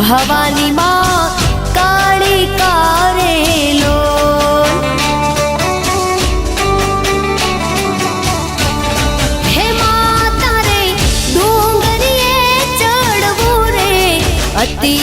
ભવાની માં કાળી કારેલો હે માતા રે ડુંગરીએ ચડવું રે અતિ